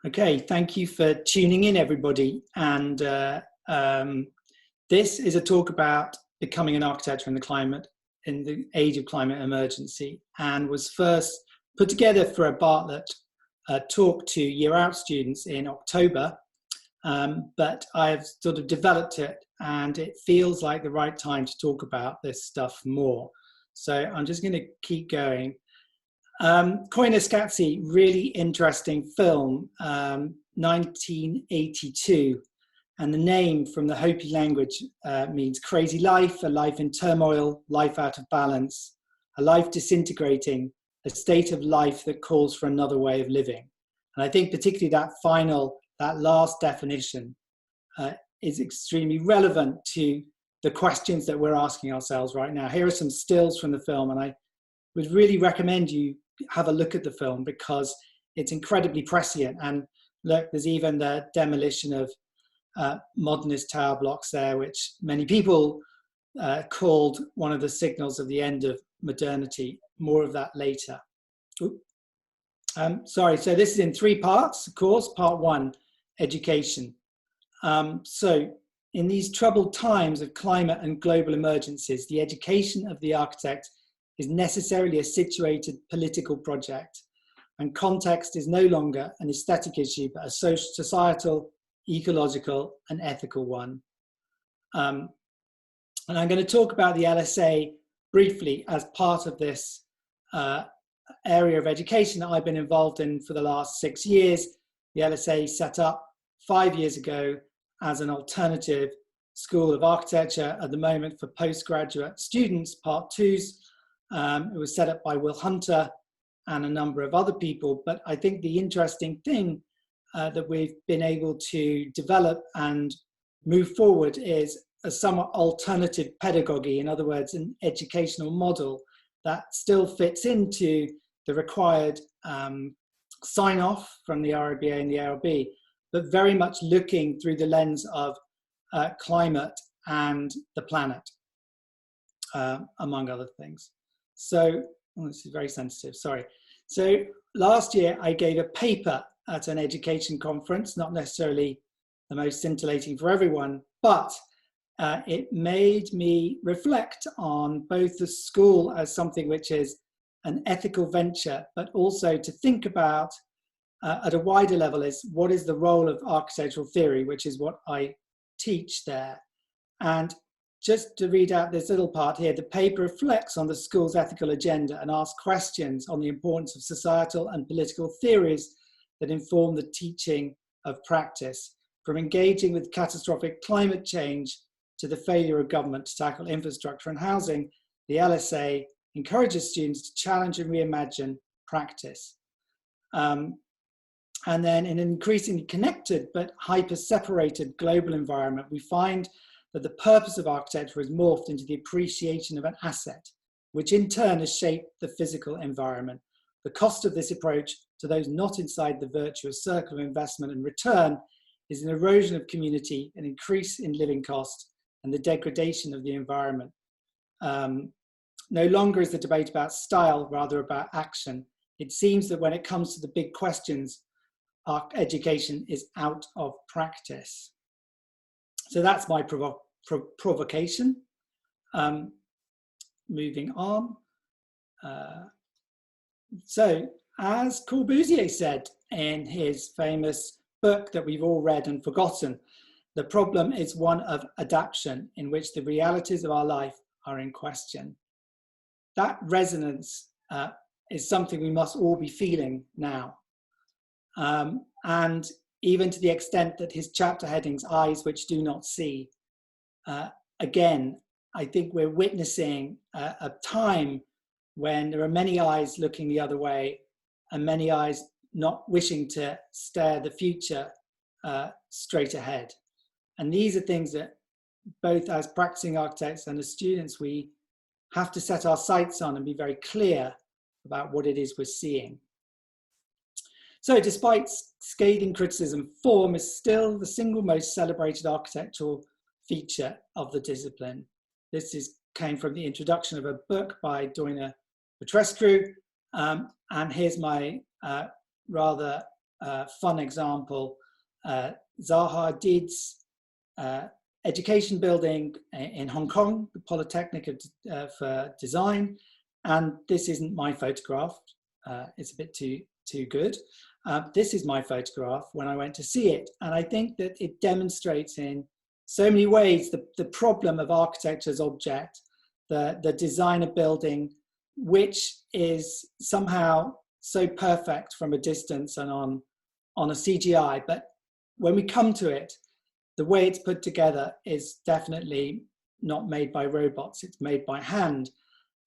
Okay, thank you for tuning in, everybody. And this is a talk about becoming an architect in the age of climate emergency, and was first put together for a Bartlett talk to year out students in October. But I've sort of developed it, and it feels like the right time to talk about this stuff more. So I'm just going to keep going. Koyaanisqatsi, really interesting film, 1982, and the name from the Hopi language means crazy life, a life in turmoil, life out of balance, a life disintegrating, a state of life that calls for another way of living. And I think particularly that last definition is extremely relevant to the questions that we're asking ourselves right now. Here are some stills from the film, and I would really recommend you have a look at the film because it's incredibly prescient. And look, there's even the demolition of modernist tower blocks there, which many people called one of the signals of the end of modernity. More of that later. Sorry, so this is in 3 parts, of course. Part 1, education. So in these troubled times of climate and global emergencies, the education of the architect is necessarily a situated political project, and context is no longer an aesthetic issue, but a societal, ecological, and ethical one. And I'm going to talk about the LSA briefly as part of this area of education that I've been involved in for the last 6 years. The LSA set up 5 years ago as an alternative school of architecture at the moment for postgraduate students, part 2s. It was set up by Will Hunter and a number of other people, but I think the interesting thing that we've been able to develop and move forward is a somewhat alternative pedagogy, in other words, an educational model that still fits into the required sign-off from the RIBA and the ARB, but very much looking through the lens of climate and the planet, among other things. So, this is very sensitive, sorry. So last year I gave a paper at an education conference, not necessarily the most scintillating for everyone, but it made me reflect on both the school as something which is an ethical venture, but also to think about at a wider level is what is the role of architectural theory, which is what I teach there. And just to read out this little part here, the paper reflects on the school's ethical agenda and asks questions on the importance of societal and political theories that inform the teaching of practice, from engaging with catastrophic climate change to the failure of government to tackle infrastructure and housing. The LSA encourages students to challenge and reimagine practice. And then in an increasingly connected but hyper-separated global environment, we find that the purpose of architecture has morphed into the appreciation of an asset, which in turn has shaped the physical environment. The cost of this approach to those not inside the virtuous circle of investment and return is an erosion of community, an increase in living costs, and the degradation of the environment. No longer is the debate about style, rather about action. It seems that when it comes to the big questions, our education is out of practice. So that's my provocation. Moving on. So as Corbusier said in his famous book that we've all read and forgotten, the problem is one of adaptation in which the realities of our life are in question. That resonance is something we must all be feeling now. And even to the extent that his chapter headings, Eyes Which Do Not See, again, I think we're witnessing a time when there are many eyes looking the other way and many eyes not wishing to stare the future straight ahead. And these are things that both as practicing architects and as students, we have to set our sights on and be very clear about what it is we're seeing. So despite scathing criticism, form is still the single most celebrated architectural feature of the discipline. This came from the introduction of a book by Doina Petrescu, and here's my rather fun example, Zaha Hadid's education building in Hong Kong, the Polytechnic for Design. And this isn't my photograph. It's a bit too good. This is my photograph when I went to see it. And I think that it demonstrates in so many ways the problem of architecture as object, the design of building, which is somehow so perfect from a distance and on a CGI. But when we come to it, the way it's put together is definitely not made by robots, it's made by hand.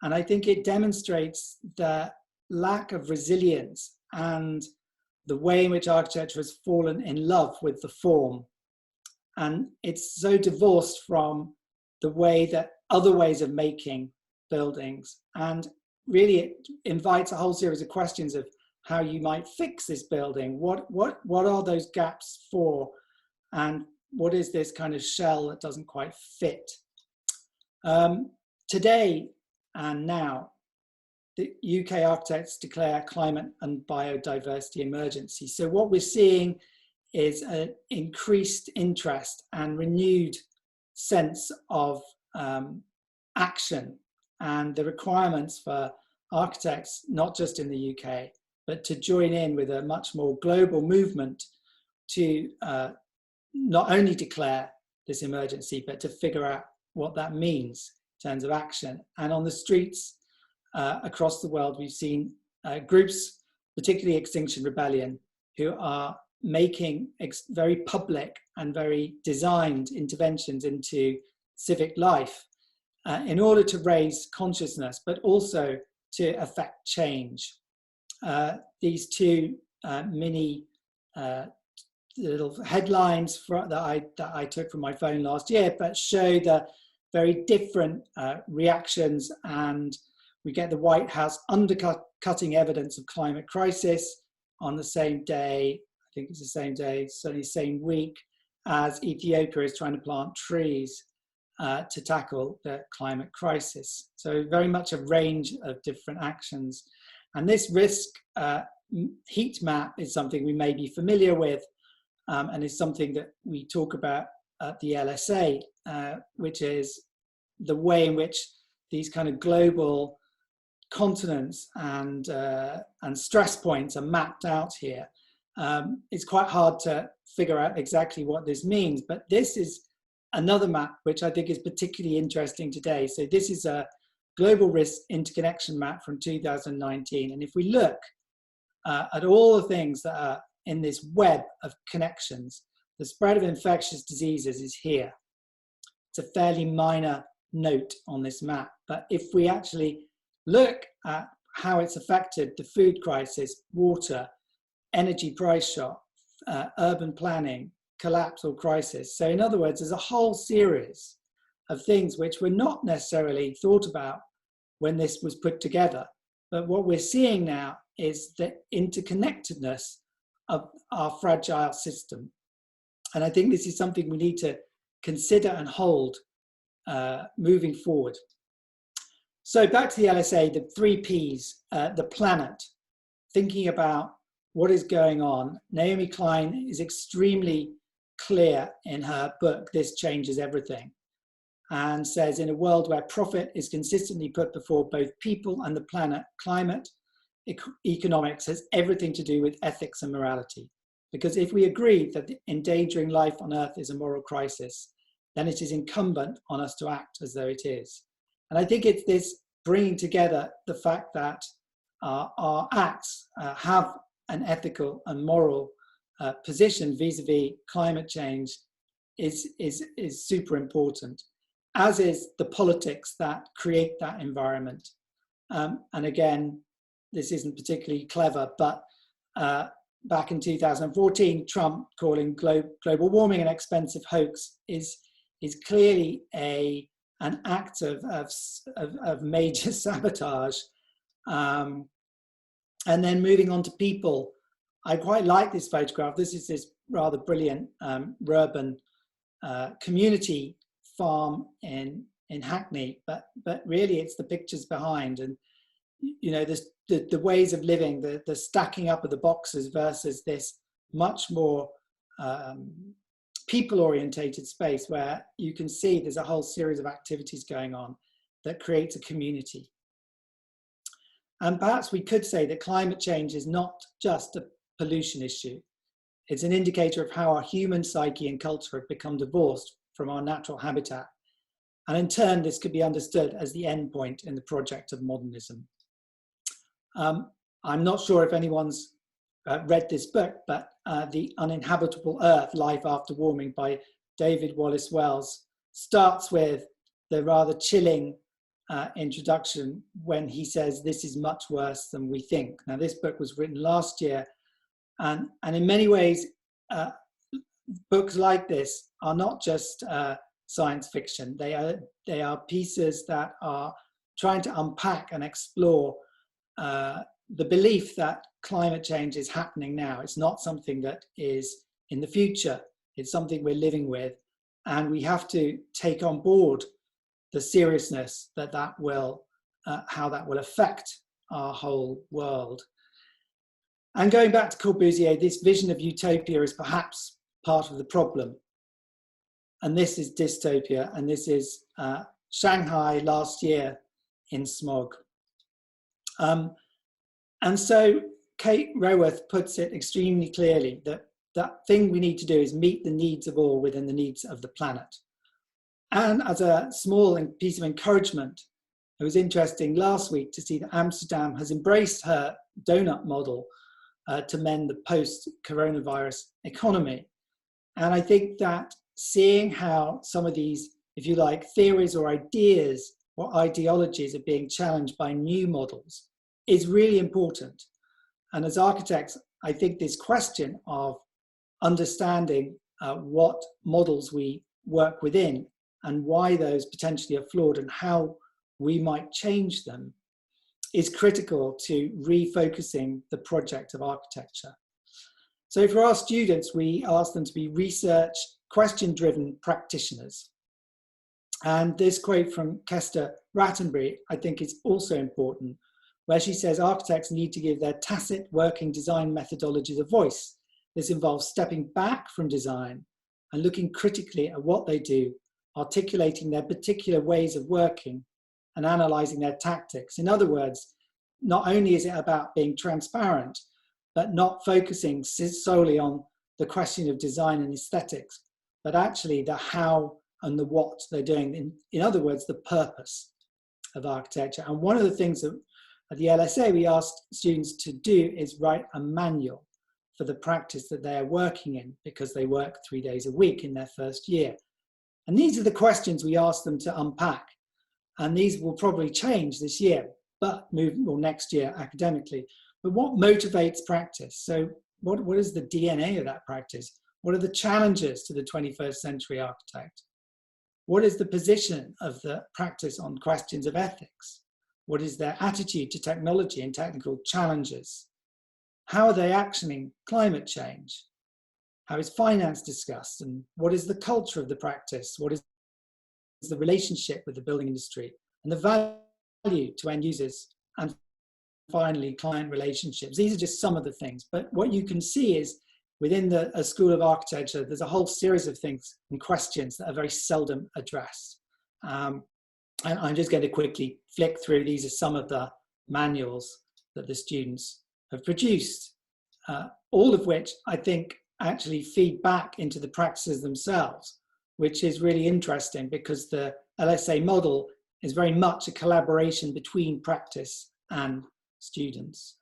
And I think it demonstrates the lack of resilience and the way in which architecture has fallen in love with the form. And it's so divorced from the way that other ways of making buildings. And really it invites a whole series of questions of how you might fix this building. What are those gaps for? And what is this kind of shell that doesn't quite fit? Today and now, the UK architects declare climate and biodiversity emergency. So what we're seeing is an increased interest and renewed sense of action and the requirements for architects, not just in the UK, but to join in with a much more global movement to not only declare this emergency, but to figure out what that means in terms of action. And on the streets across the world, we've seen groups, particularly Extinction Rebellion, who are making very public and very designed interventions into civic life in order to raise consciousness, but also to affect change. These two mini little headlines that I took from my phone last year, but show the very different reactions, and we get the White House undercutting evidence of climate crisis on the same day, I think it's the same day, certainly same week, as Ethiopia is trying to plant trees to tackle the climate crisis. So very much a range of different actions. And this risk heat map is something we may be familiar with, and is something that we talk about at the LSA, which is the way in which these kind of global continents and stress points are mapped out here. It's quite hard to figure out exactly what this means, but this is another map which I think is particularly interesting today. So this is a global risk interconnection map from 2019. And if we look at all the things that are in this web of connections, the spread of infectious diseases is here. It's a fairly minor note on this map, but if we actually look at how it's affected the food crisis, water, energy price shock, urban planning, collapse or crisis. So in other words, there's a whole series of things which were not necessarily thought about when this was put together. But what we're seeing now is the interconnectedness of our fragile system. And I think this is something we need to consider and hold moving forward. So back to the LSA, the 3 Ps, the planet, thinking about what is going on. Naomi Klein is extremely clear in her book, This Changes Everything, and says, in a world where profit is consistently put before both people and the planet, climate economics has everything to do with ethics and morality. Because if we agree that endangering life on Earth is a moral crisis, then it is incumbent on us to act as though it is. And I think it's this bringing together the fact that our acts have an ethical and moral position vis-a-vis climate change is super important, as is the politics that create that environment. And again, this isn't particularly clever, but back in 2014, Trump calling global warming an expensive hoax is clearly an act of major sabotage. And then moving on to people, I quite like this photograph. This is this rather brilliant urban community farm in Hackney, but really it's the pictures behind, and you know, the ways of living, the stacking up of the boxes versus this much more people-orientated space where you can see there's a whole series of activities going on that creates a community. And perhaps we could say that climate change is not just a pollution issue. It's an indicator of how our human psyche and culture have become divorced from our natural habitat. And in turn, this could be understood as the end point in the project of modernism. I'm not sure if anyone's read this book, but The Uninhabitable Earth, Life After Warming by David Wallace Wells starts with the rather chilling introduction when he says, this is much worse than we think. Now, this book was written last year, and in many ways, books like this are not just science fiction. They are pieces that are trying to unpack and explore the belief that climate change is happening now. It's not something that is in the future. It's something we're living with, and we have to take on board the seriousness that will, how that will affect our whole world. And going back to Corbusier, this vision of utopia is perhaps part of the problem. And this is dystopia, and this is Shanghai last year in smog. And so Kate Raworth puts it extremely clearly that that thing we need to do is meet the needs of all within the needs of the planet. And as a small piece of encouragement, it was interesting last week to see that Amsterdam has embraced her donut model to mend the post-coronavirus economy. And I think that seeing how some of these, if you like, theories or ideas or ideologies are being challenged by new models is really important. And as architects, I think this question of understanding what models we work within and why those potentially are flawed and how we might change them is critical to refocusing the project of architecture. So for our students, we ask them to be research, question-driven practitioners. And this quote from Kester Rattenbury, I think, is also important, where she says architects need to give their tacit working design methodologies a voice. This involves stepping back from design and looking critically at what they do, articulating their particular ways of working and analysing their tactics. In other words, not only is it about being transparent, but not focusing solely on the question of design and aesthetics, but actually the how and the what they're doing. In other words, the purpose of architecture. And one of the things that at the LSA we asked students to do is write a manual for the practice that they're working in, because they work 3 days a week in their first year. And these are the questions we asked them to unpack. And these will probably change this year, but next year academically. But what motivates practice? So what is the DNA of that practice? What are the challenges to the 21st century architect? What is the position of the practice on questions of ethics? What is their attitude to technology and technical challenges? How are they actioning climate change? How is finance discussed? And what is the culture of the practice? What is the relationship with the building industry? And the value to end users? And finally, client relationships. These are just some of the things. But what you can see is within a School of Architecture, there's a whole series of things and questions that are very seldom addressed. And I'm just going to quickly flick through. These are some of the manuals that the students have produced, all of which I think actually feed back into the practices themselves, which is really interesting because the LSA model is very much a collaboration between practice and students.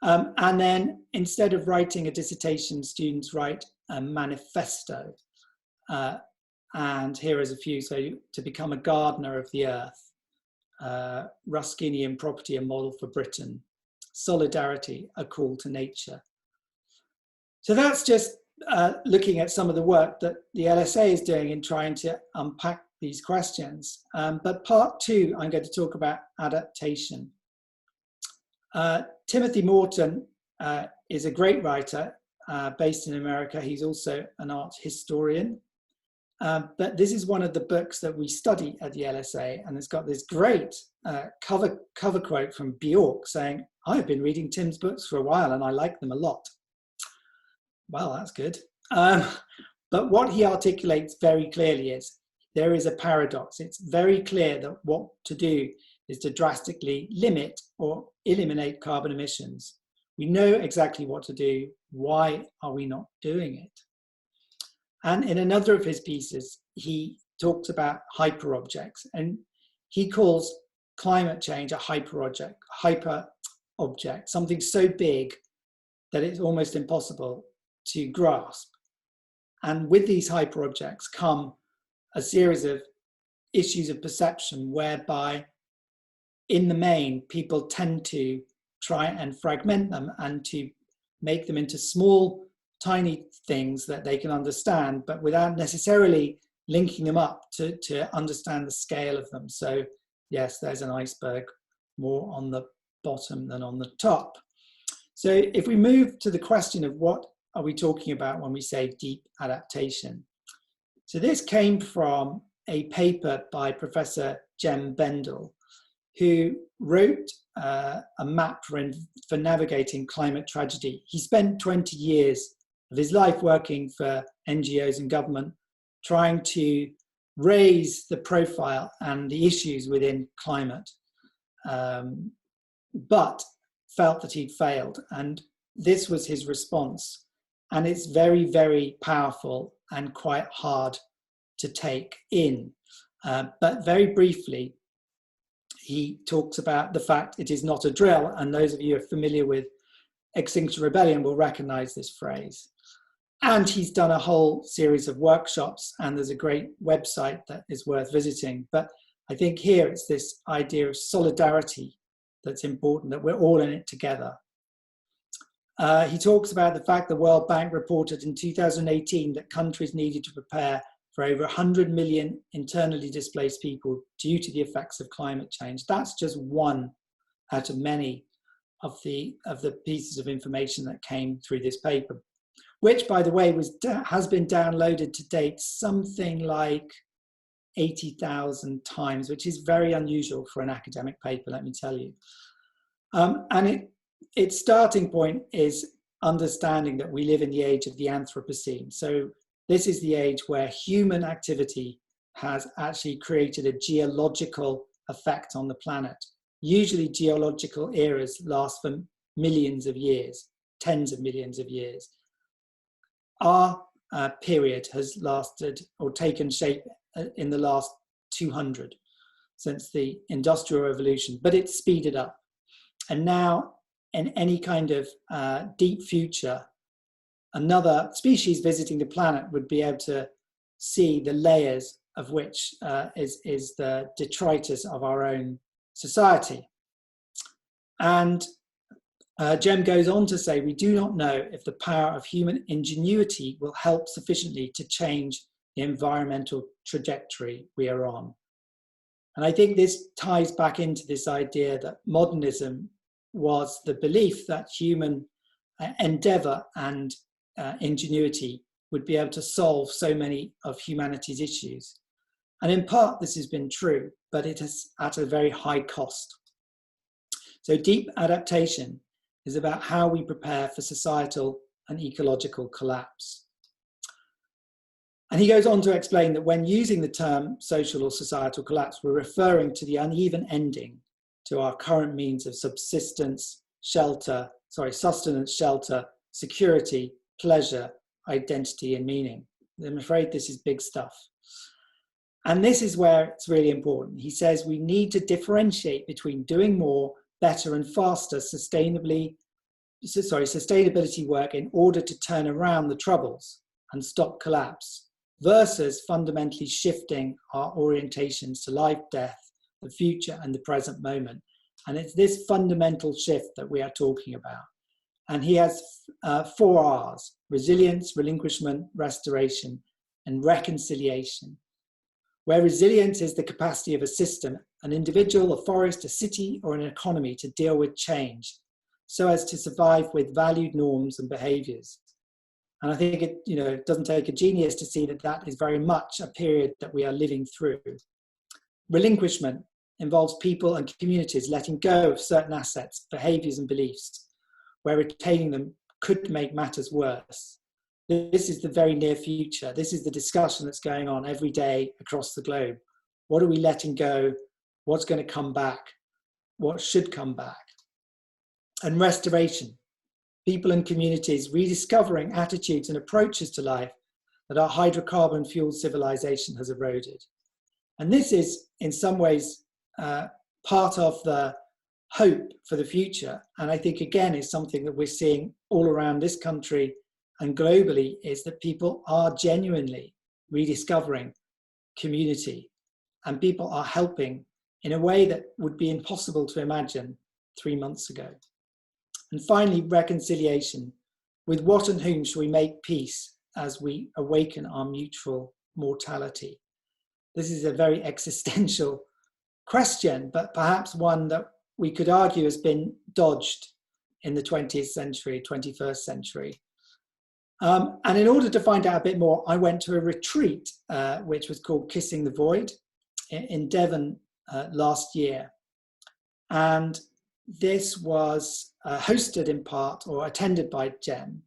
And then instead of writing a dissertation, students write a manifesto. And here is a few. So to become a gardener of the earth, Ruskinian property, a model for Britain, solidarity, a call to nature. So that's just looking at some of the work that the LSA is doing in trying to unpack these questions. But part two, I'm going to talk about adaptation. Timothy Morton is a great writer based in America. He's also an art historian. But this is one of the books that we study at the LSA, and it's got this great cover quote from Bjork saying, "I've been reading Tim's books for a while and I like them a lot." well, that's good. But what he articulates very clearly is there is a paradox. It's very clear that what to do is to drastically limit or eliminate carbon emissions. We know exactly what to do. Why are we not doing it? And in another of his pieces, he talks about hyperobjects, and he calls climate change a hyperobject, something so big that it's almost impossible to grasp. And with these hyperobjects come a series of issues of perception whereby, in the main, people tend to try and fragment them and to make them into small, tiny things that they can understand, but without necessarily linking them up to understand the scale of them. So yes, there's an iceberg more on the bottom than on the top. So if we move to the question of what are we talking about when we say deep adaptation? So this came from a paper by Professor Jem Bendel, who wrote a map for navigating climate tragedy. He spent 20 years of his life working for NGOs and government, trying to raise the profile and the issues within climate, but felt that he'd failed. And this was his response. And it's very, very powerful and quite hard to take in. But very briefly, he talks about the fact it is not a drill. And those of you who are familiar with Extinction Rebellion will recognize this phrase. And he's done a whole series of workshops, and there's a great website that is worth visiting. But I think here it's this idea of solidarity that's important, that we're all in it together. He talks about the fact the World Bank reported in 2018 that countries needed to prepare for over 100 million internally displaced people due to the effects of climate change. That's just one out of many of the pieces of information that came through this paper, which, by the way, has been downloaded to date something like 80,000 times, which is very unusual for an academic paper, let me tell you. And its starting point is understanding that we live in the age of the Anthropocene. So this is the age where human activity has actually created a geological effect on the planet. Usually geological eras last for millions of years, tens of millions of years. Our period has lasted or taken shape in the last 200 since the Industrial Revolution, but it's speeded up. And now in any kind of deep future, another species visiting the planet would be able to see the layers of which is the detritus of our own society. And Jem goes on to say, we do not know if the power of human ingenuity will help sufficiently to change the environmental trajectory we are on. And I think this ties back into this idea that modernism was the belief that human endeavor and ingenuity would be able to solve so many of humanity's issues. And in part, this has been true, but it is at a very high cost. So deep adaptation is about how we prepare for societal and ecological collapse. And he goes on to explain that when using the term social or societal collapse, we're referring to the uneven ending to our current means of sustenance, shelter, security, pleasure, identity, and meaning. I'm afraid this is big stuff. And this is where it's really important. He says we need to differentiate between doing more, better, and faster sustainability work in order to turn around the troubles and stop collapse, versus fundamentally shifting our orientations to life, death, the future, and the present moment. And it's this fundamental shift that we are talking about. And he has 4 R's: resilience, relinquishment, restoration, and reconciliation, where resilience is the capacity of a system, an individual, a forest, a city, or an economy to deal with change so as to survive with valued norms and behaviors. And I think it doesn't take a genius to see that that is very much a period that we are living through. Relinquishment involves people and communities letting go of certain assets, behaviors, and beliefs, where retaining them could make matters worse. This is the very near future. This is the discussion that's going on every day across the globe. What are we letting go? What's going to come back? What should come back? And restoration. People and communities rediscovering attitudes and approaches to life that our hydrocarbon-fueled civilization has eroded. And this is, in some ways, part of the hope for the future. And I think, again, is something that we're seeing all around this country and globally, is that people are genuinely rediscovering community, and people are helping in a way that would be impossible to imagine 3 months ago. And finally, reconciliation. With what and whom shall we make peace as we awaken our mutual mortality? This is a very existential question, but perhaps one that we could argue has been dodged in the 20th century, 21st century. And in order to find out a bit more, I went to a retreat, which was called Kissing the Void in Devon last year. And this was hosted in part or attended by GEM.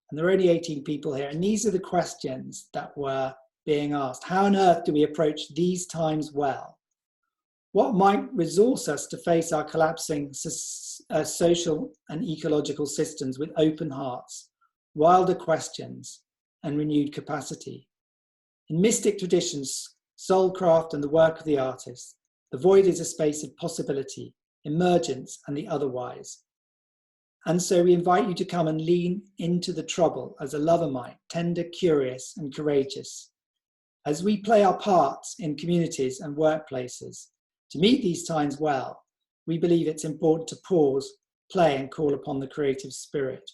And there were only 18 people here. And these are the questions that were being asked. How on earth do we approach these times well? What might resource us to face our collapsing social and ecological systems with open hearts, wilder questions, and renewed capacity? In mystic traditions, soulcraft and the work of the artist, the void is a space of possibility, emergence, and the otherwise. And so we invite you to come and lean into the trouble as a lover might, tender, curious, and courageous. As we play our parts in communities and workplaces to meet these times well, we believe it's important to pause, play, and call upon the creative spirit.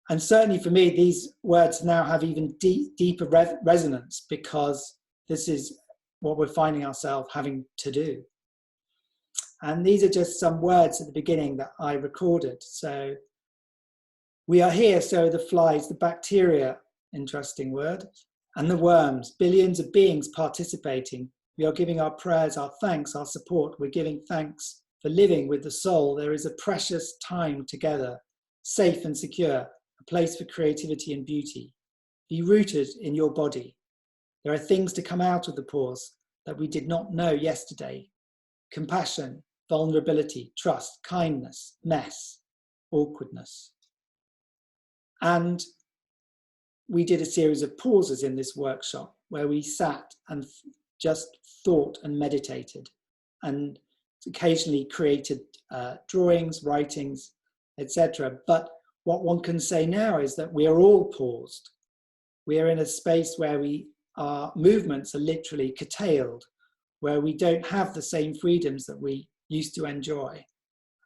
And certainly for me, these words now have even deeper resonance, because this is what we're finding ourselves having to do. And these are just some words at the beginning that I recorded. So we are here, so are the flies, the bacteria, interesting word, and the worms, billions of beings participating. We are giving our prayers, our thanks, our support. We're giving thanks for living with the soul. There is a precious time together, safe and secure, a place for creativity and beauty. Be rooted in your body. There are things to come out of the pores that we did not know yesterday. Compassion, vulnerability, trust, kindness, mess, awkwardness. And we did a series of pauses in this workshop where we sat and just thought and meditated, and occasionally created drawings, writings, etc. But what one can say now is that we are all paused. We are in a space where our movements are literally curtailed, where we don't have the same freedoms that we used to enjoy.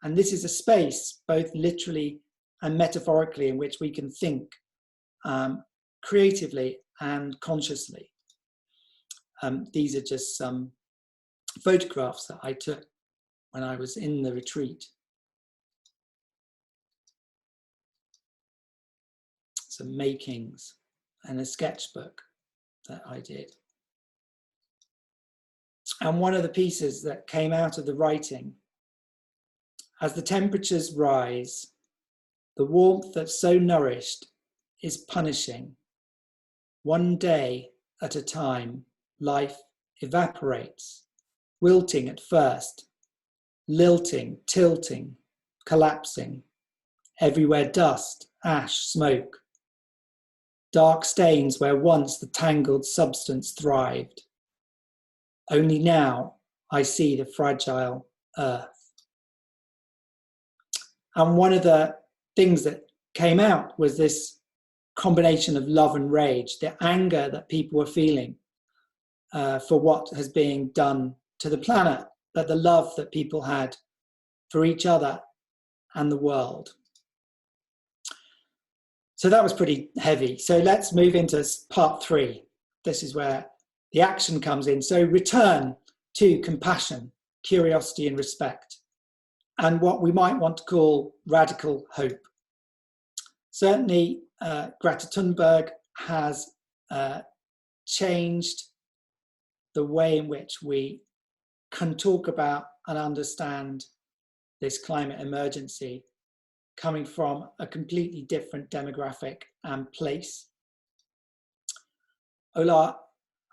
And this is a space, both literally and metaphorically, in which we can think creatively and consciously. These are just some photographs that I took when I was in the retreat. Some makings and a sketchbook that I did. And one of the pieces that came out of the writing: as the temperatures rise, the warmth that's so nourished is punishing. One day at a time, life evaporates, wilting at first, lilting, tilting, collapsing. Everywhere dust, ash, smoke. Dark stains where once the tangled substance thrived. Only now I see the fragile earth. And one of the things that came out was this combination of love and rage, the anger that people were feeling for what has been done to the planet, but the love that people had for each other and the world. So that was pretty heavy. So let's move into part 3. This is where the action comes in. So return to compassion, curiosity, and respect, and what we might want to call radical hope. Certainly, Greta Thunberg has changed the way in which we can talk about and understand this climate emergency. coming from a completely different demographic and place. Olaf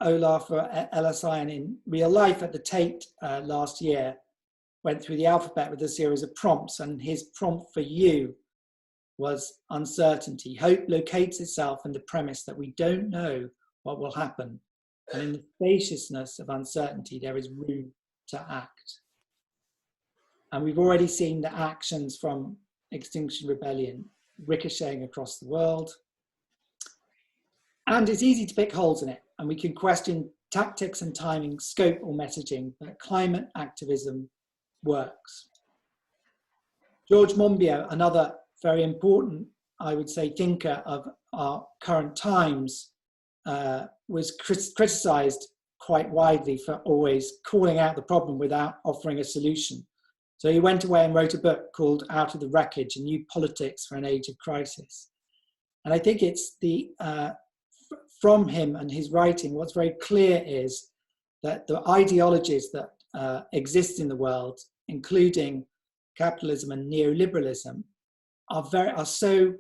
Eliasson in real life at the Tate last year went through the alphabet with a series of prompts, and his prompt for you was uncertainty. Hope locates itself in the premise that we don't know what will happen, and in the spaciousness of uncertainty there is room to act. And we've already seen the actions from Extinction Rebellion ricocheting across the world. And it's easy to pick holes in it, and we can question tactics and timing, scope or messaging, but climate activism works. George Monbiot, another very important, I would say, thinker of our current times, was criticized quite widely for always calling out the problem without offering a solution. So he went away and wrote a book called Out of the Wreckage, A New Politics for an Age of Crisis. And I think it's from him and his writing, what's very clear is that the ideologies that exist in the world, including capitalism and neoliberalism, are so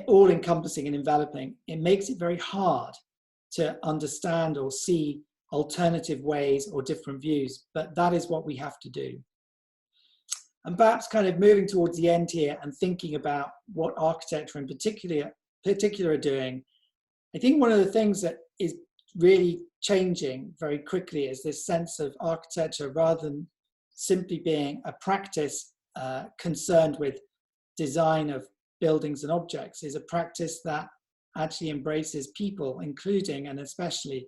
all-encompassing and enveloping. It makes it very hard to understand or see alternative ways or different views, but that is what we have to do. And perhaps kind of moving towards the end here and thinking about what architecture in particular are doing, I think one of the things that is really changing very quickly is this sense of architecture, rather than simply being a practice concerned with design of buildings and objects, is a practice that actually embraces people, including and especially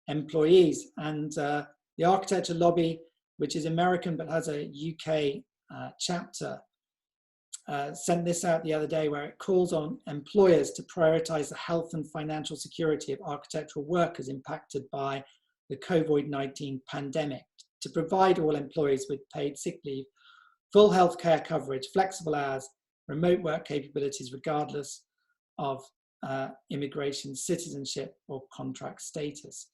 employees. And the Architecture Lobby, which is American but has a UK chapter, sent this out the other day, where it calls on employers to prioritize the health and financial security of architectural workers impacted by the COVID-19 pandemic, to provide all employees with paid sick leave, full healthcare coverage, flexible hours, remote work capabilities, regardless of immigration, citizenship, or contract status.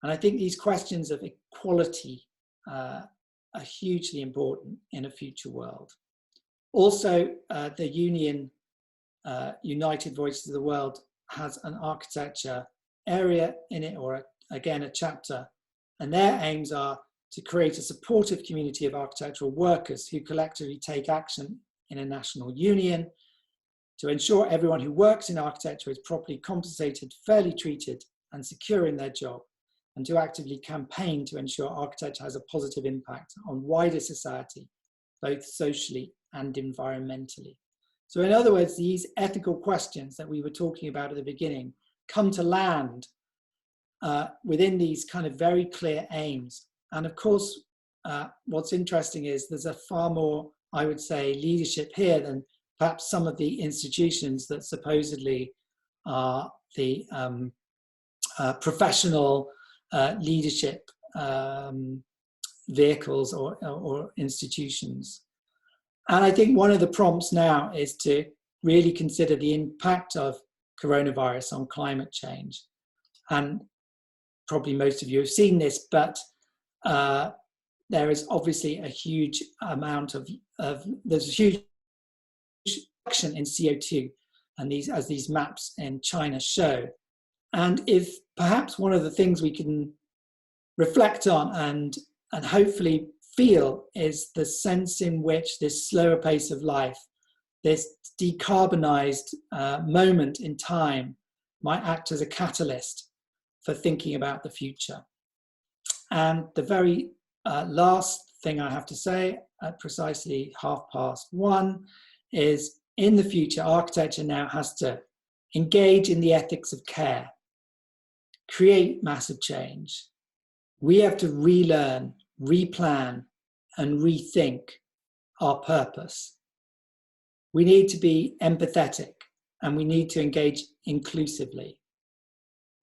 And I think these questions of equality are hugely important in a future world. Also, the union, United Voices of the World, has an architecture area in it, or again, a chapter, and their aims are to create a supportive community of architectural workers who collectively take action in a national union, to ensure everyone who works in architecture is properly compensated, fairly treated, and secure in their job, and to actively campaign to ensure architecture has a positive impact on wider society, both socially and environmentally. So in other words, these ethical questions that we were talking about at the beginning come to land within these kind of very clear aims. And of course, what's interesting is there's a far more, I would say, leadership here than perhaps some of the institutions that supposedly are the professional leadership vehicles or institutions. And I think one of the prompts now is to really consider the impact of coronavirus on climate change. And probably most of you have seen this, but there is obviously a huge amount of there's a huge reduction in CO2, and as these maps in China show. And if perhaps one of the things we can reflect on and hopefully feel is the sense in which this slower pace of life, this decarbonized moment in time, might act as a catalyst for thinking about the future. And the very last thing I have to say at precisely 1:30 is, in the future, architecture now has to engage in the ethics of care, create massive change. We have to relearn, replan, and rethink our purpose. We need to be empathetic, and we need to engage inclusively.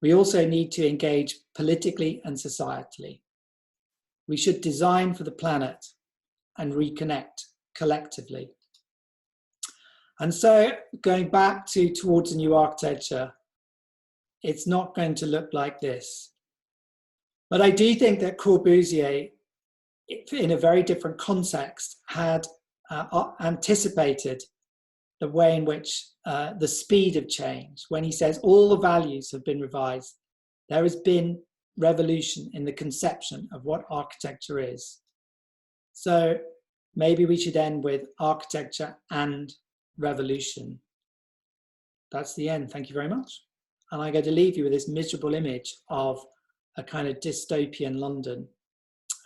We also need to engage politically and societally. We should design for the planet and reconnect collectively. And so, going back towards a new architecture, it's not going to look like this. But I do think that Corbusier, in a very different context, had anticipated the way in which the speed of change, when he says all the values have been revised, there has been revolution in the conception of what architecture is. So maybe we should end with architecture and revolution. That's the end. Thank you very much. And I'm going to leave you with this miserable image of a kind of dystopian London.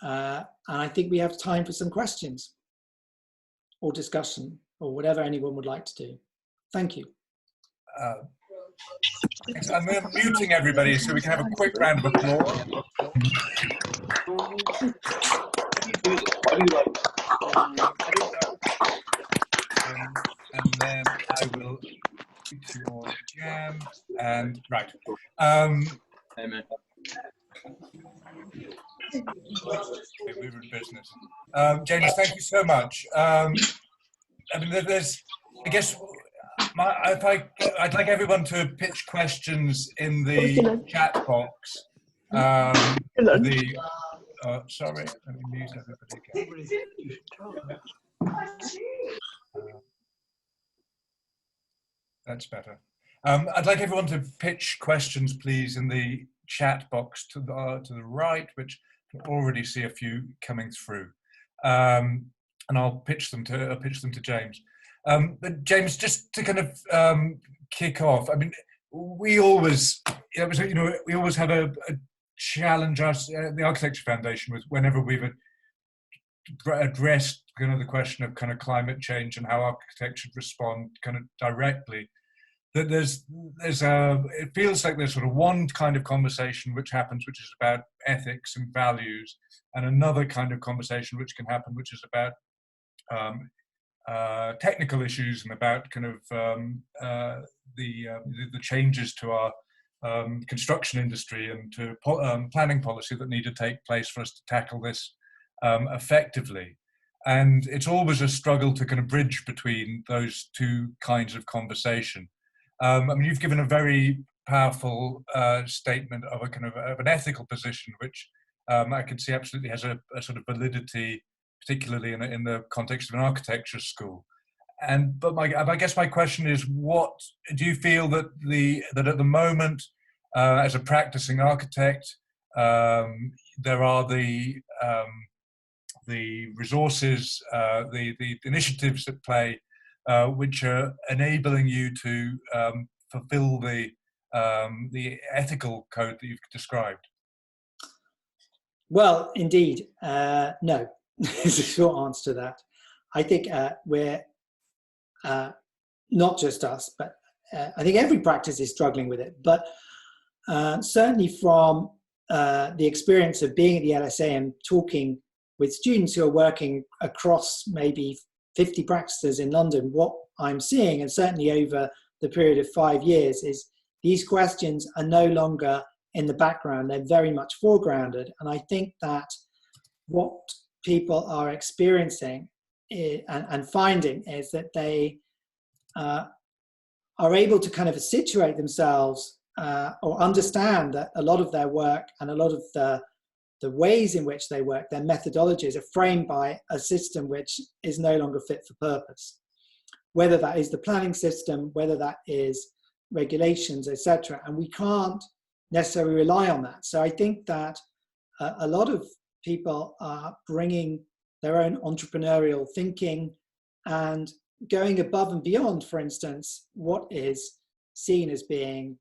And I think we have time for some questions or discussion or whatever anyone would like to do. Thank you. I'm muting everybody so we can have a quick round of applause. And then I will put you on jam and right. Amen. Okay, we were in business. James, thank you so much. I mean, there's, I guess, I'd like everyone to pitch questions in the chat box. Sorry, let me mute everybody again. That's better. I'd like everyone to pitch questions, please, in the chat box to the right, which I can already see a few coming through, and I'll pitch them to James. But James, just to kind of kick off, I mean, we always have a challenge us, the Architecture Foundation, with whenever we've addressed kind of the question of kind of climate change and how architecture should respond kind of directly. That it feels like there's sort of one kind of conversation which happens, which is about ethics and values, and another kind of conversation which can happen, which is about technical issues and about kind of the changes to our construction industry and to planning policy that need to take place for us to tackle this effectively. And it's always a struggle to kind of bridge between those two kinds of conversation. I mean, you've given a very powerful statement of a kind of an ethical position, which I can see absolutely has a sort of validity, particularly in the context of an architecture school. But I guess my question is, what do you feel that at the moment, as a practicing architect, there are the resources, the initiatives at play, which are enabling you to fulfill the ethical code that you've described? Well, indeed, no, is the short answer to that. I think we're not just us, but I think every practice is struggling with it. But certainly from the experience of being at the LSA and talking with students who are working across maybe 50 practices in London, what I'm seeing, and certainly over the period of 5 years, is these questions are no longer in the background, they're very much foregrounded. And I think that what people are experiencing and finding is that they are able to kind of situate themselves or understand that a lot of their work and a lot of the ways in which they work, their methodologies, are framed by a system which is no longer fit for purpose. Whether that is the planning system, whether that is regulations, etc. And we can't necessarily rely on that. So I think that a lot of people are bringing their own entrepreneurial thinking and going above and beyond, for instance, what is seen as being,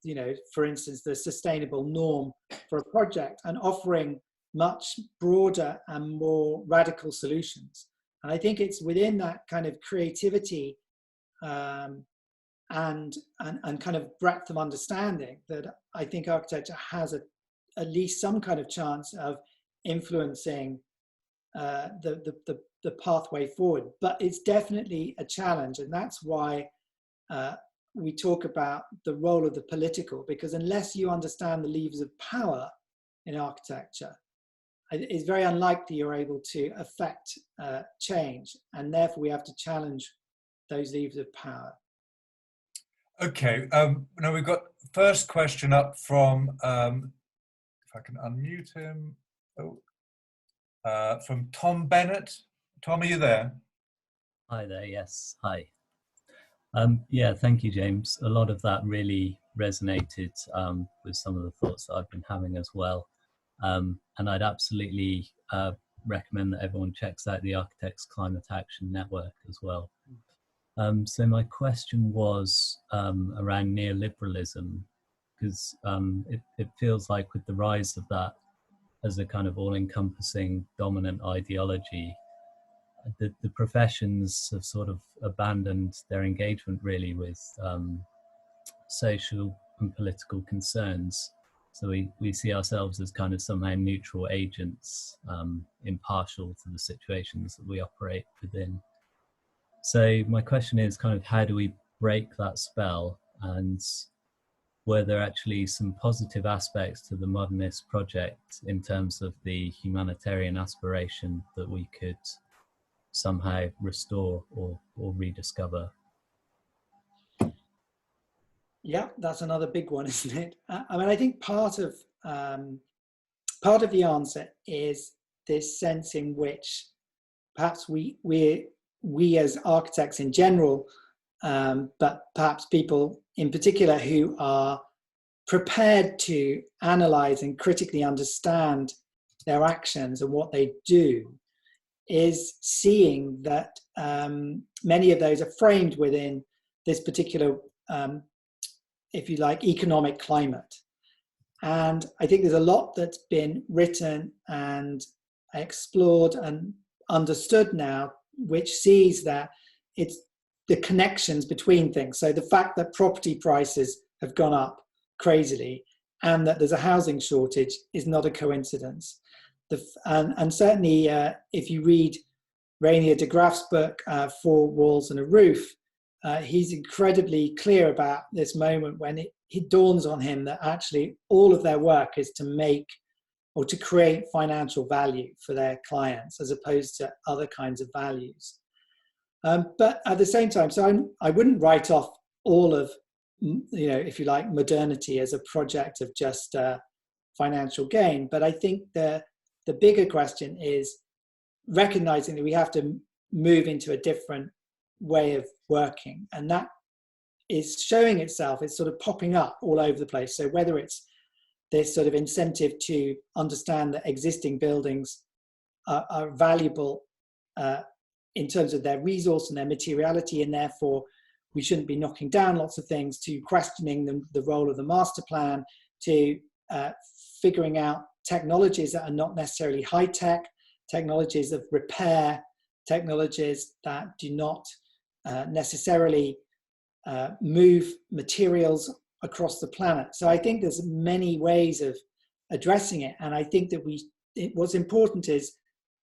for instance, the sustainable norm for a project, and offering much broader and more radical solutions. And I think it's within that kind of creativity and kind of breadth of understanding that I think architecture has at least some kind of chance of influencing the pathway forward. But it's definitely a challenge, and that's why we talk about the role of the political, because unless you understand the levers of power in architecture, it's very unlikely you're able to affect change, and therefore we have to challenge those levers of power. Okay, now we've got first question up from, if I can unmute him, from Tom Bennett. Tom, are you there? Hi there, yes, hi. Yeah, thank you, James. A lot of that really resonated with some of the thoughts that I've been having as well. And I'd absolutely recommend that everyone checks out the Architects Climate Action Network as well. So my question was around neoliberalism, because it feels like with the rise of that as a kind of all-encompassing dominant ideology, the professions have sort of abandoned their engagement really with social and political concerns. So we see ourselves as kind of somehow neutral agents, impartial to the situations that we operate within. So my question is kind of how do we break that spell, and were there actually some positive aspects to the modernist project in terms of the humanitarian aspiration that we could somehow restore or rediscover? Yeah, that's another big one, isn't it? I mean, I think part of the answer is this sense in which perhaps we as architects in general, but perhaps people in particular who are prepared to analyze and critically understand their actions and what they do, is seeing that many of those are framed within this particular, if you like, economic climate. And I think there's a lot that's been written and explored and understood now, which sees that it's the connections between things. So the fact that property prices have gone up crazily and that there's a housing shortage is not a coincidence. And certainly if you read Rainier de Graaf's book, Four Walls and a Roof, he's incredibly clear about this moment when it dawns on him that actually all of their work is to make or to create financial value for their clients as opposed to other kinds of values. But at the same time, so I wouldn't write off all of, if you like, modernity as a project of just financial gain. But I think the bigger question is recognizing that we have to move into a different way of working. And that is showing itself, it's sort of popping up all over the place. So whether it's this sort of incentive to understand that existing buildings are valuable in terms of their resource and their materiality, and therefore we shouldn't be knocking down lots of things, to questioning the role of the master plan, to figuring out technologies that are not necessarily high tech, technologies of repair, technologies that do not necessarily move materials across the planet. So I think there's many ways of addressing it. And I think that what's important is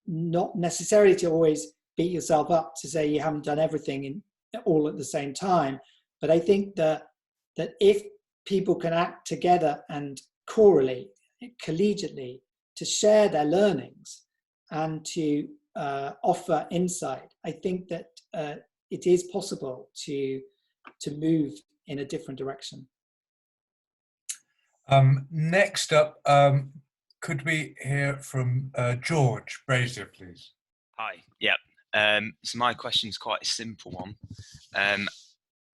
not necessarily to always beat yourself up to say you haven't done everything all at the same time. But I think that if people can act together and correlate, collegially, to share their learnings and to offer insight, I think that it is possible to move in a different direction. Next up, could we hear from George Brazier, please? Hi, yeah. So my question is quite a simple one.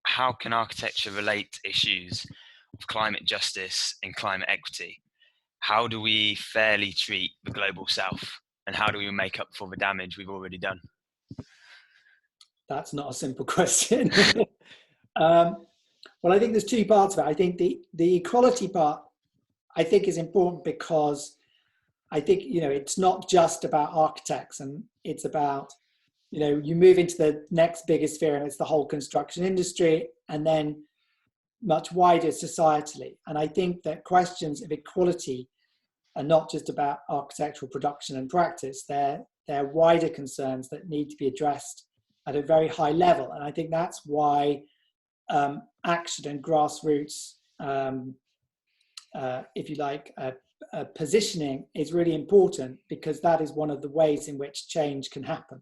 How can architecture relate issues of climate justice and climate equity? How do we fairly treat the global south? And how do we make up for the damage we've already done? That's not a simple question. Well, I think there's two parts of it. I think the equality part, I think, is important because I think, it's not just about architects, and it's about, you move into the next biggest sphere and it's the whole construction industry, and then much wider societally. And I think that questions of equality are not just about architectural production and practice. They're wider concerns that need to be addressed at a very high level. And I think that's why action and grassroots, if you like, positioning is really important, because that is one of the ways in which change can happen.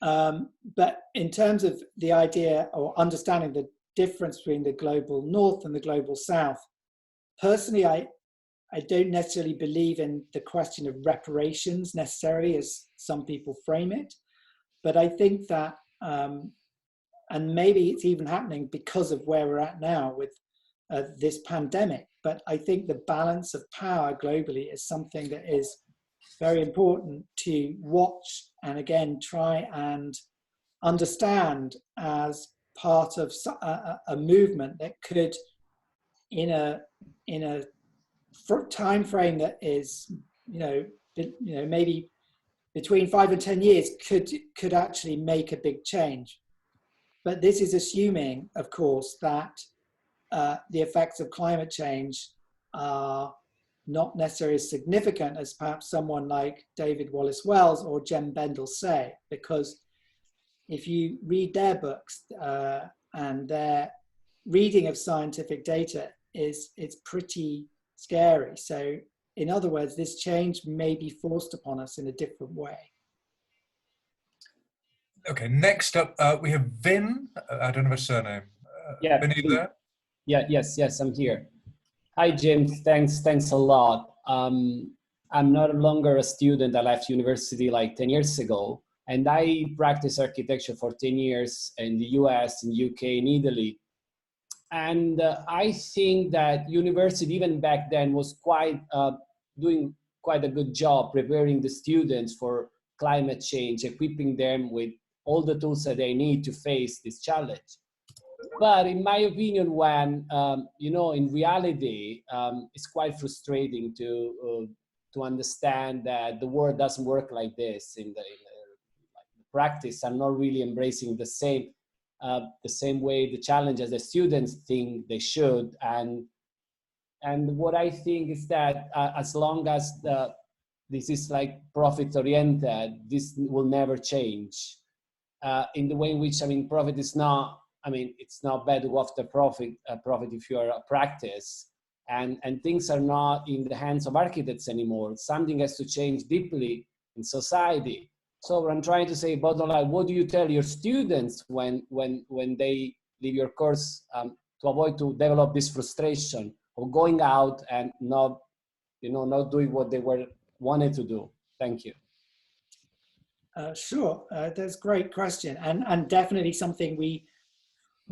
But in terms of the idea or understanding the difference between the global north and the global south, personally, I don't necessarily believe in the question of reparations necessarily, as some people frame it. But I think that And maybe it's even happening because of where we're at now with this pandemic. But I think the balance of power globally is something that is very important to watch and again try and understand as part of a movement that could, in a time frame that is, maybe between 5 and 10 years, could actually make a big change. But this is assuming, of course, that the effects of climate change are not necessarily as significant as perhaps someone like David Wallace Wells or Jem Bendell say, because if you read their books and their reading of scientific data it's pretty scary. So in other words, this change may be forced upon us in a different way. Okay, next up we have Vin. I don't have a surname. Yeah, Vin, are you there? Yeah, yes, I'm here. Hi, James. Thanks a lot. I'm no longer a student. I left university like 10 years ago, and I practiced architecture for 10 years in the US, in UK, in Italy. And I think that university, even back then, was doing quite a good job preparing the students for climate change, equipping them with all the tools that they need to face this challenge. But in my opinion, when, in reality, it's quite frustrating to understand that the world doesn't work like this. In the practice, I'm not really embracing the same way the challenges the students think they should. And what I think is that as long as this is like profit oriented, this will never change. In the way in which, profit is not, it's not bad to go after profit if you are a practice, and things are not in the hands of architects anymore. Something has to change deeply in society. So what I'm trying to say, bottom line, what do you tell your students when they leave your course to avoid to develop this frustration of going out and not doing what they wanted to do? Thank you. Sure, that's a great question, and definitely something we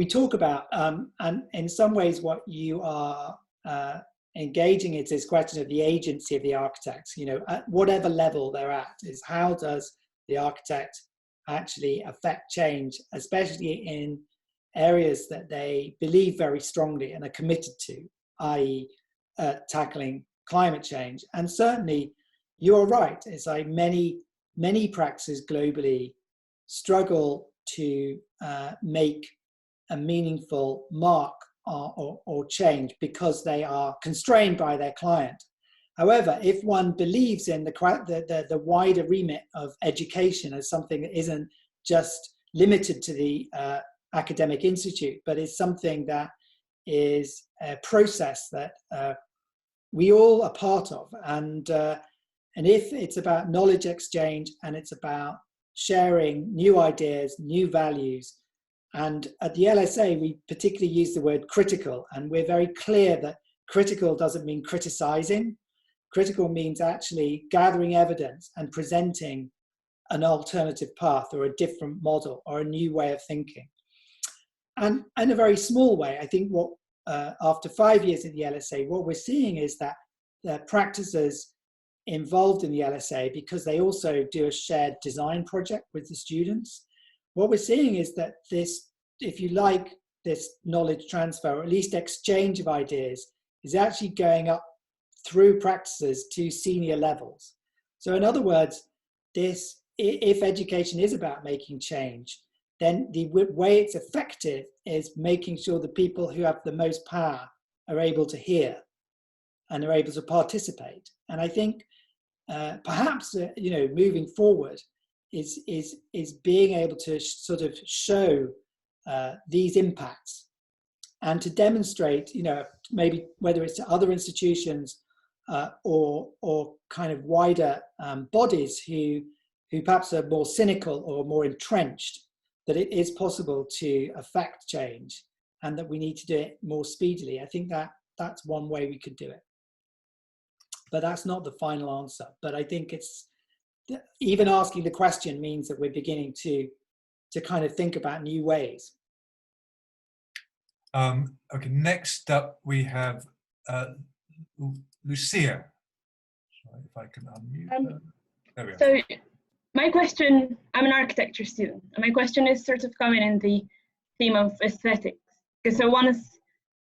talk about. And in some ways, what you are engaging is this question of the agency of the architects. At whatever level they're at, is how does the architect actually affect change, especially in areas that they believe very strongly and are committed to, i.e., tackling climate change. And certainly, you are right. It's like many practices globally struggle to make a meaningful mark or change because they are constrained by their client. However, if one believes in the wider remit of education as something that isn't just limited to the academic institute, but is something that is a process that we all are part of, and if it's about knowledge exchange and it's about sharing new ideas, new values, and at the LSA we particularly use the word critical, and we're very clear that critical doesn't mean criticizing. Critical means actually gathering evidence and presenting an alternative path or a different model or a new way of thinking. And in a very small way, I think what after 5 years at the LSA, what we're seeing is that the practices involved in the LSA, because they also do a shared design project with the students, what we're seeing is that this, if you like, this knowledge transfer, or at least exchange of ideas, is actually going up through practices to senior levels. So in other words, if education is about making change, then the way it's effective is making sure the people who have the most power are able to hear and are able to participate. And I think perhaps moving forward is being able to sort of show these impacts and to demonstrate, maybe whether it's to other institutions or kind of wider bodies who perhaps are more cynical or more entrenched, that it is possible to affect change and that we need to do it more speedily. I think that's one way we could do it. But that's not the final answer. But I think it's, even asking the question means that we're beginning to kind of think about new ways. Okay, next up we have Lucia. Sorry, if I can unmute her. There we are. So my question, I'm an architecture student, and my question is sort of coming in the theme of aesthetics. Because so once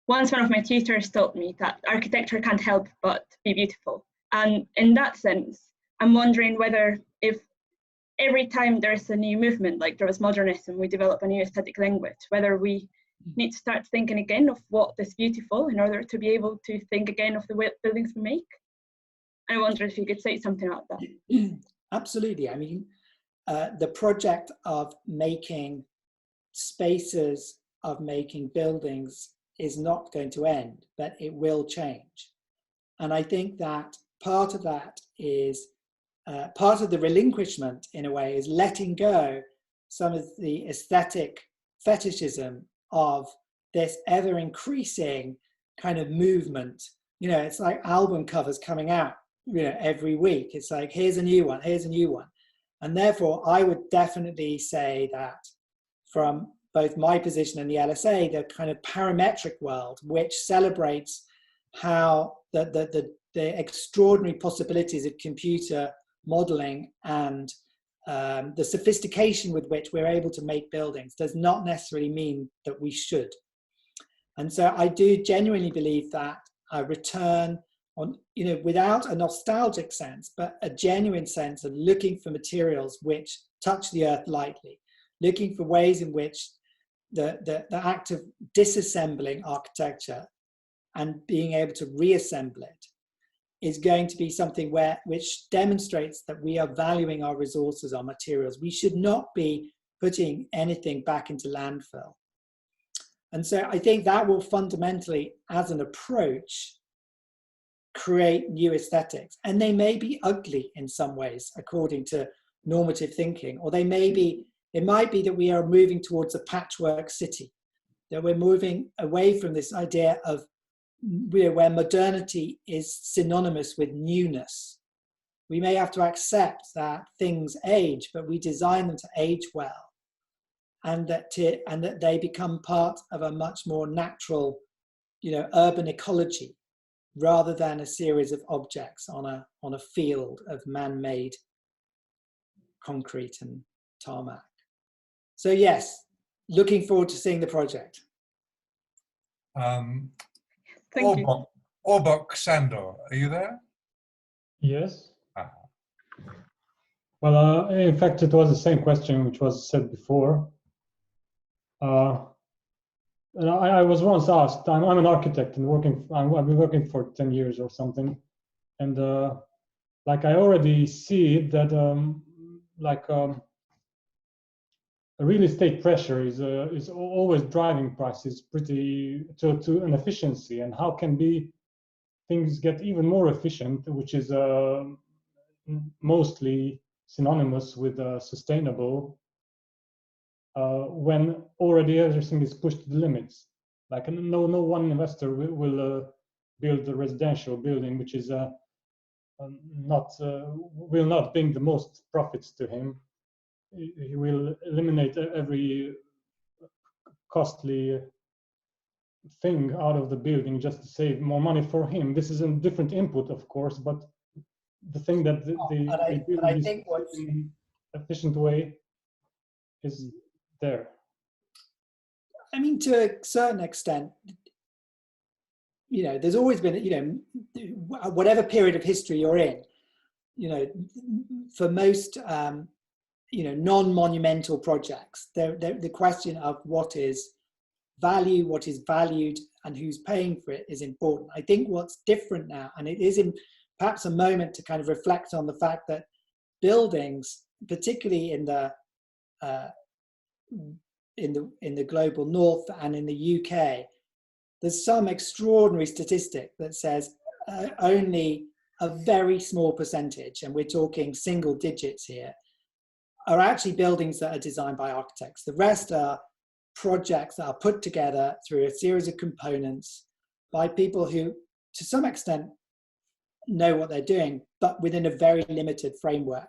one of my tutors told me that architecture can't help but be beautiful. And in that sense, I'm wondering whether if every time there's a new movement, like there was modernism, we develop a new aesthetic language, whether we need to start thinking again of what is beautiful in order to be able to think again of the buildings we make. I wonder if you could say something about that. Absolutely. I mean, the project of making spaces, of making buildings is not going to end, but it will change. And I think that part of that is, part of the relinquishment in a way is letting go some of the aesthetic fetishism of this ever increasing kind of movement. You know, it's like album covers coming out, you know, every week. It's like, here's a new one, here's a new one. And therefore I would definitely say that from both my position and the LSA, the kind of parametric world, which celebrates how the extraordinary possibilities of computer modeling and the sophistication with which we're able to make buildings, does not necessarily mean that we should. And so I do genuinely believe that a return on, you know, without a nostalgic sense, but a genuine sense of looking for materials which touch the earth lightly, looking for ways in which the act of disassembling architecture and being able to reassemble it is going to be something which demonstrates that we are valuing our resources, our materials. We should not be putting anything back into landfill. And so I think that will fundamentally, as an approach, create new aesthetics. And they may be ugly in some ways, according to normative thinking, or they may be, it might be that we are moving towards a patchwork city, that we're moving away from this idea of where modernity is synonymous with newness. We may have to accept that things age, but we design them to age well, and that they become part of a much more natural, you know, urban ecology, rather than a series of objects on a field of man-made concrete and tarmac. So yes, looking forward to seeing the project. Thank you. Orbok Sandor, are you there? Yes. Well, in fact, it was the same question which was said before. And I was once asked, I'm an architect and I've been working for 10 years or something. And like I already see that a real estate pressure is always driving prices pretty to an efficiency, and how can things get even more efficient, which is mostly synonymous with sustainable, when already everything is pushed to the limits. Like no one investor will build a residential building which is will not bring the most profits to him. He will eliminate every costly thing out of the building just to save more money for him. This is a different input, of course, but the thing that they build this in an efficient way is there. I mean, to a certain extent, you know, there's always been, you know, whatever period of history you're in, you know, for most, you know, non-monumental projects, the question of what is value, what is valued, and who's paying for it is important. I think what's different now, and it is perhaps a moment to kind of reflect on the fact that buildings, particularly in the global north and in the UK, there's some extraordinary statistic that says only a very small percentage, and we're talking single digits here, are actually buildings that are designed by architects. The rest are projects that are put together through a series of components by people who, to some extent, know what they're doing, but within a very limited framework.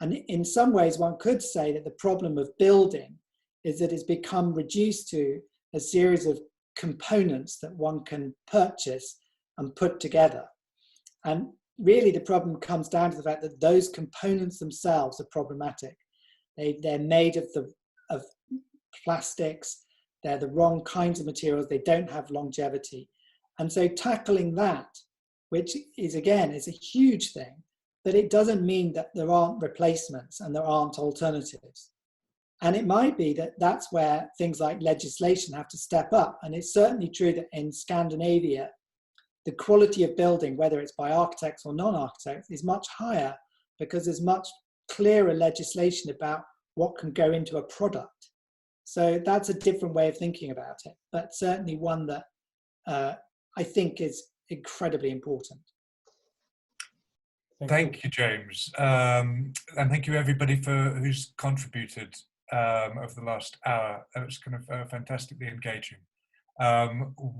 And in some ways, one could say that the problem of building is that it's become reduced to a series of components that one can purchase and put together. And really the problem comes down to the fact that those components themselves are problematic. They're made of plastics, they're the wrong kinds of materials, they don't have longevity. And so tackling that, which is again, is a huge thing, but it doesn't mean that there aren't replacements and there aren't alternatives. And it might be that that's where things like legislation have to step up. And it's certainly true that in Scandinavia, the quality of building, whether it's by architects or non-architects, is much higher because there's much clearer legislation about what can go into a product. So that's a different way of thinking about it, but certainly one that I think is incredibly important. Thank you, James. And thank you everybody who's contributed over the last hour. It was kind of fantastically engaging.